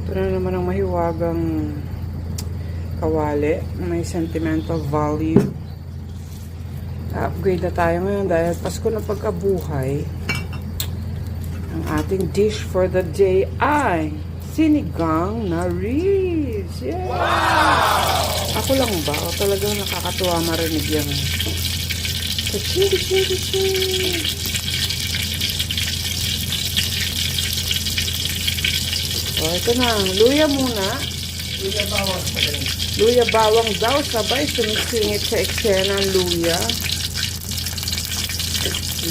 Ito na naman ang mahiwagang kawali. May sentimental value. Upgrade na tayo ngayon dahil Pasko na pagkabuhay. Ang ating dish for the day ay sinigang na ribs. Yeah! Wow! Ako lang ba? O talagang nakakatuwa marinig yan. O, ito na. Luya muna. Luya bawang. Luya bawang daw. Sabay sumisingit sa eksena ang luya.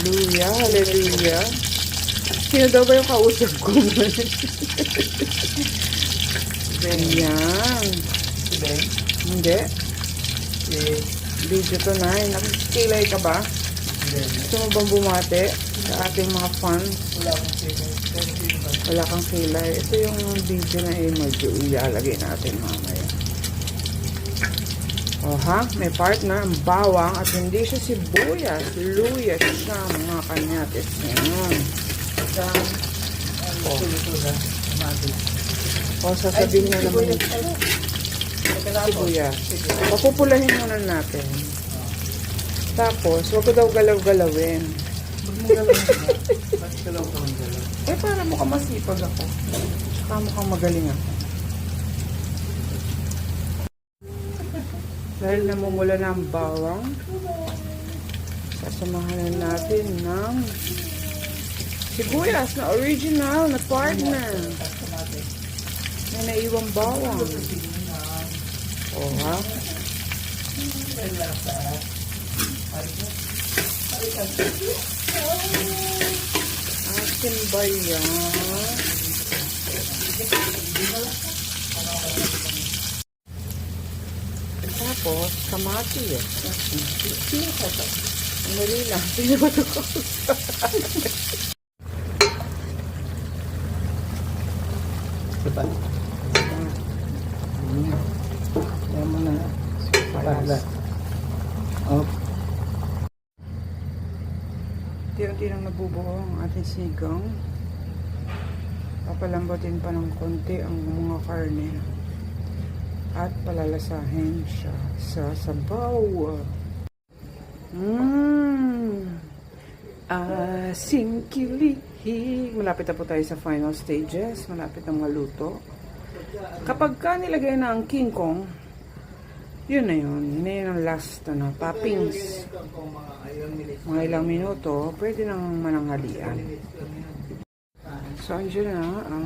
Luya. Hallelujah. Sino daw ba yung kausap ko? Ganyan. Si Ben? Hindi. Si Video to na. Nakikilay ka ba? Ben. Gusto mo bang bumate sa ating mga fans? Wala akong sino. Wala kang kilay. Ito yung video na medyo ilalagay natin mamaya. O ha? May partner ang bawang at hindi siya sibuyas. Luya siya mga kanyatis. Yan. O sasabihin na naman sibuyas. Papupulahin muna natin. Tapos, wag ko daw galaw-galawin. Eh, para mukhang masipag ako. Saka mukhang magaling ako. Dahil namumula na ang bawang, sasamahan natin ng sibuyas na original na partner. May naiwang bawang. O ha? Akin ba yan? Tapos, kamatis. Sino ka ito? Mali lang. Sino ba ito? Diba? Yan mo na. Para. Oh. Tira-tirang nabubuo ang ating sigang. Papalambutin pa ng konti ang mga karne. At palalasahin siya sa sabaw. Singkilihig. Malapit na po tayo sa final stages. Malapit na maluto. Kapag ka nilagay na ang king kong, yun na yun. Yun na yun ang last toppings. Mga ilang minuto, pwede nang mananghalian. So, andyan na ang